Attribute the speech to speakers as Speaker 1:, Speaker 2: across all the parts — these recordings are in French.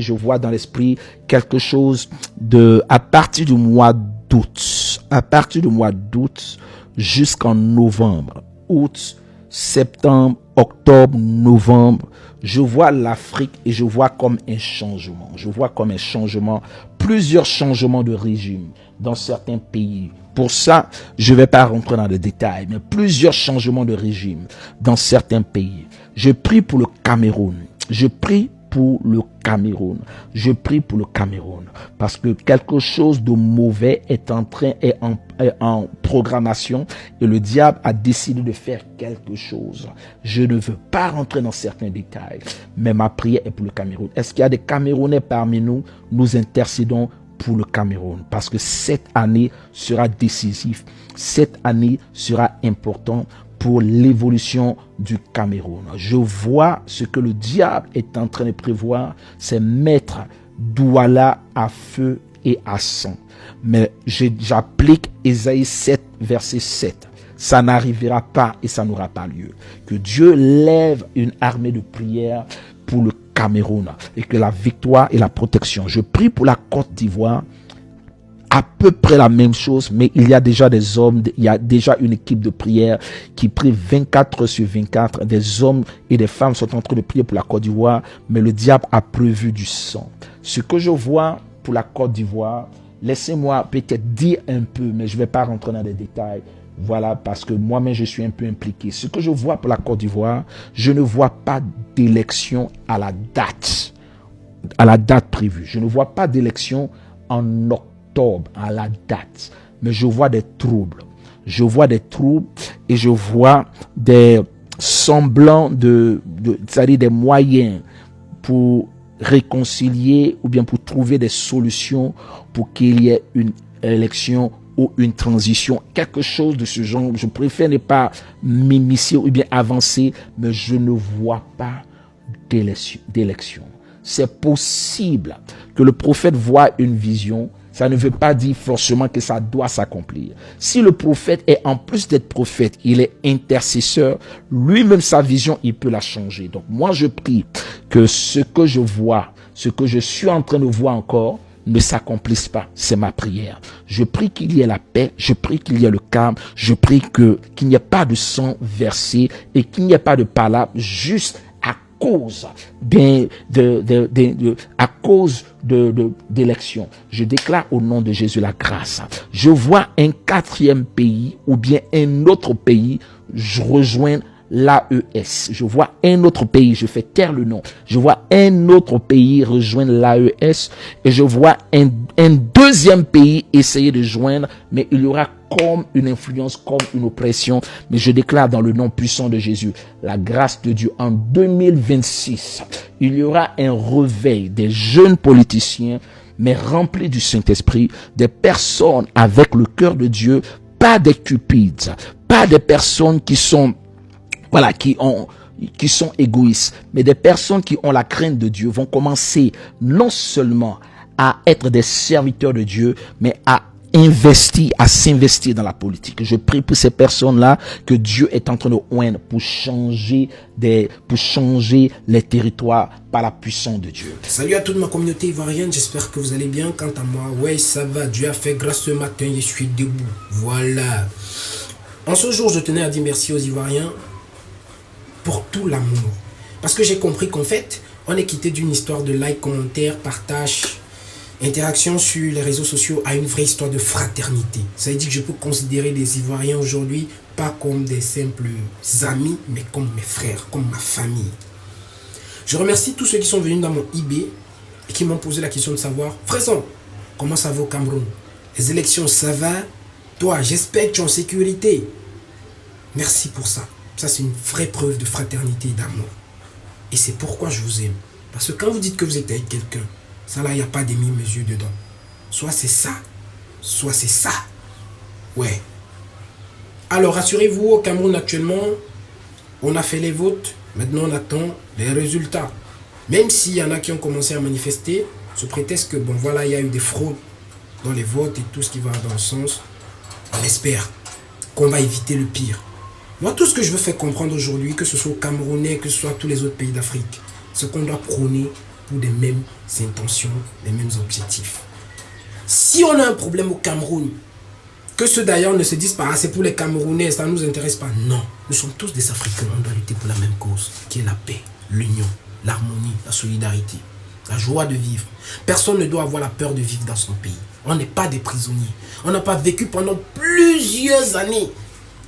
Speaker 1: Je vois dans l'esprit quelque chose à partir du mois d'août jusqu'en novembre, août, septembre, octobre, novembre. Je vois l'Afrique et je vois comme un changement. Plusieurs changements de régime dans certains pays. Pour ça, je ne vais pas rentrer dans les détails, mais plusieurs changements de régime dans certains pays. Je prie pour le Cameroun. Je prie pour le Cameroun. Parce que quelque chose de mauvais est en programmation et le diable a décidé de faire quelque chose. Je ne veux pas rentrer dans certains détails, mais ma prière est pour le Cameroun. Est-ce qu'il y a des Camerounais parmi nous? Nous intercédons pour le Cameroun parce que cette année sera décisive. Cette année sera importante pour l'évolution du Cameroun. Je vois ce que le diable est en train de prévoir, c'est mettre Douala à feu et à sang. Mais j'applique Ésaïe 7, verset 7. Ça n'arrivera pas et ça n'aura pas lieu. Que Dieu lève une armée de prière pour le Cameroun et que la victoire et la protection. Je prie pour la Côte d'Ivoire. À peu près la même chose, mais il y a déjà des hommes, il y a déjà une équipe de prière qui prie 24 heures sur 24. Des hommes et des femmes sont en train de prier pour la Côte d'Ivoire, mais le diable a prévu du sang. Ce que je vois pour la Côte d'Ivoire, laissez-moi peut-être dire un peu, mais je ne vais pas rentrer dans les détails. Voilà, parce que moi-même, je suis un peu impliqué. Ce que je vois pour la Côte d'Ivoire, je ne vois pas d'élection à la date prévue. Je ne vois pas d'élection en octobre. À la date, mais je vois des troubles et je vois des semblants c'est-à-dire des moyens pour réconcilier ou bien pour trouver des solutions pour qu'il y ait une élection ou une transition, quelque chose de ce genre. Je préfère ne pas m'immiscer ou bien avancer, mais je ne vois pas d'élection. C'est possible que le prophète voit une vision. Ça ne veut pas dire forcément que ça doit s'accomplir. Si le prophète est, en plus d'être prophète, il est intercesseur, lui-même sa vision, il peut la changer. Donc moi je prie que ce que je vois, ce que je suis en train de voir encore, ne s'accomplisse pas. C'est ma prière. Je prie qu'il y ait la paix, je prie qu'il y ait le calme, je prie qu'il n'y ait pas de sang versé et qu'il n'y ait pas de palabres juste à cause d'élection. Je déclare au nom de Jésus la grâce. Je vois un quatrième pays ou bien un autre pays rejoindre l'AES. Je vois un autre pays, je fais taire le nom. Je vois un autre pays rejoindre l'AES et je vois un deuxième pays essayer de joindre, mais il y aura comme une influence, comme une oppression. Mais je déclare dans le nom puissant de Jésus, la grâce de Dieu. En 2026, il y aura un réveil des jeunes politiciens, mais remplis du Saint-Esprit, des personnes avec le cœur de Dieu, pas des cupides, pas des personnes qui sont égoïstes, mais des personnes qui ont la crainte de Dieu vont commencer non seulement à être des serviteurs de Dieu, mais à s'investir dans la politique. Je prie pour ces personnes-là que Dieu est en train de oindre pour changer les territoires par la puissance de Dieu.
Speaker 2: Salut à toute ma communauté ivoirienne, j'espère que vous allez bien. Quant à moi, ouais, ça va. Dieu a fait grâce ce matin, je suis debout. Voilà. En ce jour, je tenais à dire merci aux Ivoiriens pour tout l'amour. Parce que j'ai compris qu'en fait, on est quitté d'une histoire de like, commentaires, partage, interaction sur les réseaux sociaux à une vraie histoire de fraternité. Ça veut dire que je peux considérer les Ivoiriens aujourd'hui pas comme des simples amis, mais comme mes frères, comme ma famille. Je remercie tous ceux qui sont venus dans mon IB et qui m'ont posé la question de savoir, Fresson, comment ça va au Cameroun? Les élections, ça va? Toi, j'espère que tu es en sécurité. Merci pour ça. Ça, c'est une vraie preuve de fraternité et d'amour. Et c'est pourquoi je vous aime. Parce que quand vous dites que vous êtes avec quelqu'un, ça là, il n'y a pas demi-mesure dedans. Soit c'est ça, soit c'est ça. Ouais. Alors, rassurez-vous, au Cameroun actuellement, on a fait les votes. Maintenant, on attend les résultats. Même s'il y en a qui ont commencé à manifester, sous prétexte que, bon, voilà, il y a eu des fraudes dans les votes et tout ce qui va dans le sens. On espère qu'on va éviter le pire. Moi, tout ce que je veux faire comprendre aujourd'hui, que ce soit aux Camerounais, que ce soit tous les autres pays d'Afrique, c'est qu'on doit prôner pour des mêmes intentions, les mêmes objectifs. Si on a un problème au Cameroun, que ceux d'ailleurs ne se disent pas, ah, c'est pour les Camerounais, ça ne nous intéresse pas. Non, nous sommes tous des Africains, on doit lutter pour la même cause, qui est la paix, l'union, l'harmonie, la solidarité, la joie de vivre. Personne ne doit avoir la peur de vivre dans son pays. On n'est pas des prisonniers. On n'a pas vécu pendant plusieurs années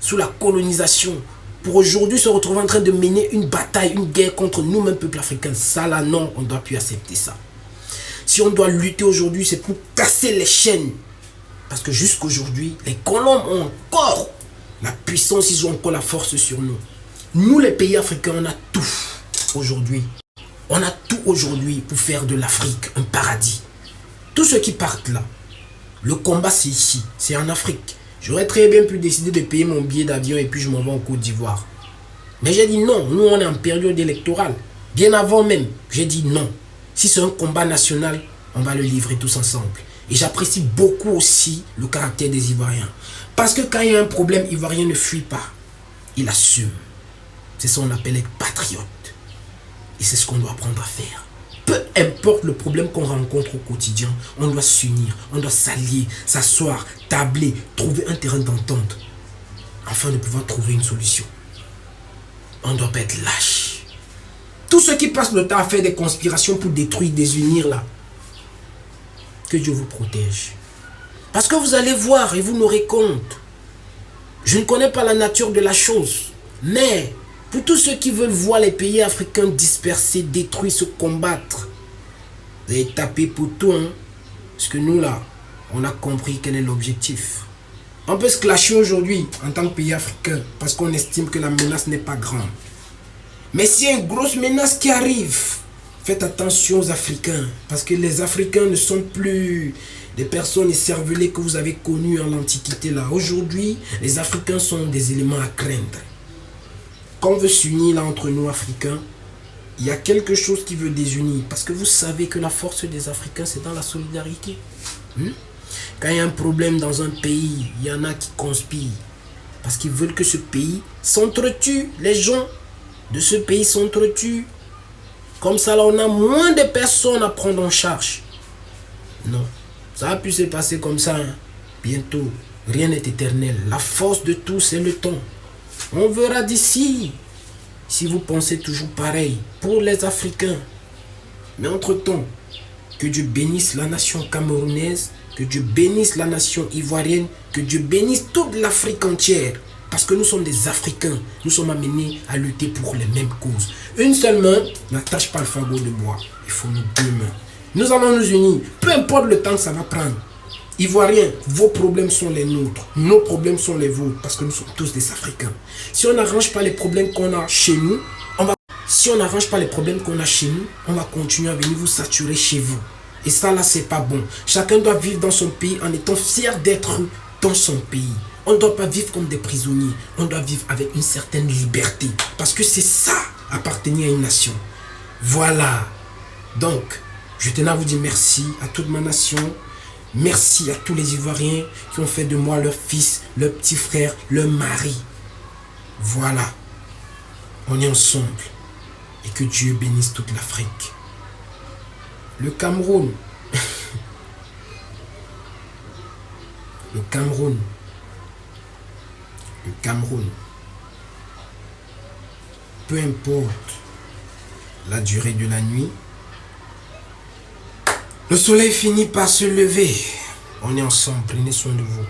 Speaker 2: sous la colonisation pour aujourd'hui se retrouver en train de mener une bataille, une guerre contre nous-mêmes, peuple africain. Ça là, non, on ne doit plus accepter ça. Si on doit lutter aujourd'hui, c'est pour casser les chaînes. Parce que jusqu'aujourd'hui, les colons ont encore la puissance, ils ont encore la force sur nous. Nous, les pays africains, on a tout aujourd'hui. On a tout aujourd'hui pour faire de l'Afrique un paradis. Tous ceux qui partent là, le combat c'est ici, c'est en Afrique. J'aurais très bien pu décider de payer mon billet d'avion et puis je m'en vais en Côte d'Ivoire. Mais j'ai dit non, nous on est en période électorale. Bien avant même, j'ai dit non. Si c'est un combat national, on va le livrer tous ensemble. Et j'apprécie beaucoup aussi le caractère des Ivoiriens. Parce que quand il y a un problème, Ivoirien ne fuit pas. Il assume. C'est ça qu'on appelle être patriote. Et c'est ce qu'on doit apprendre à faire. Peu importe le problème qu'on rencontre au quotidien, on doit s'unir, on doit s'allier, s'asseoir, tabler, trouver un terrain d'entente, afin de pouvoir trouver une solution. On ne doit pas être lâche. Tous ceux qui passent le temps à faire des conspirations pour détruire, désunir là, que Dieu vous protège. Parce que vous allez voir et vous n'aurez compte. Je ne connais pas la nature de la chose, mais pour tous ceux qui veulent voir les pays africains dispersés, détruits, se combattre, vous allez taper pour tout, hein? Parce que nous là, on a compris quel est l'objectif. On peut se clasher aujourd'hui en tant que pays africain parce qu'on estime que la menace n'est pas grande. Mais s'il y a une grosse menace qui arrive, faites attention aux Africains, parce que les Africains ne sont plus des personnes écervelées que vous avez connues en l'Antiquité là. Aujourd'hui, les Africains sont des éléments à craindre. Quand on veut s'unir là entre nous Africains, il y a quelque chose qui veut désunir. Parce que vous savez que la force des Africains, c'est dans la solidarité. Quand il y a un problème dans un pays, il y en a qui conspirent. Parce qu'ils veulent que ce pays s'entretue. Les gens de ce pays s'entretuent. Comme ça, là, on a moins de personnes à prendre en charge. Non. Ça a pu se passer comme ça. Hein. Bientôt, rien n'est éternel. La force de tout, c'est le temps. On verra d'ici. Si vous pensez toujours pareil pour les Africains. Mais entre-temps, que Dieu bénisse la nation camerounaise, que Dieu bénisse la nation ivoirienne, que Dieu bénisse toute l'Afrique entière. Parce que nous sommes des Africains. Nous sommes amenés à lutter pour les mêmes causes. Une seule main n'attache pas le fagot de bois. Il faut nous deux mains. Nous allons nous unir. Peu importe le temps que ça va prendre. Ivoiriens, vos problèmes sont les nôtres. Nos problèmes sont les vôtres. Parce que nous sommes tous des Africains. Si on n'arrange pas les problèmes qu'on a chez nous, si on n'arrange pas les problèmes qu'on a chez nous, on va continuer à venir vous saturer chez vous. Et ça là, c'est pas bon. Chacun doit vivre dans son pays en étant fier d'être dans son pays. On ne doit pas vivre comme des prisonniers. On doit vivre avec une certaine liberté. Parce que c'est ça, appartenir à une nation. Voilà. Donc, je tenais à vous dire merci à toute ma nation. Merci à tous les Ivoiriens qui ont fait de moi leur fils, leur petit frère, leur mari. Voilà. On est ensemble. Et que Dieu bénisse toute l'Afrique. Le Cameroun. Le Cameroun. Le Cameroun. Peu importe la durée de la nuit, le soleil finit par se lever. On est ensemble, prenez soin de vous.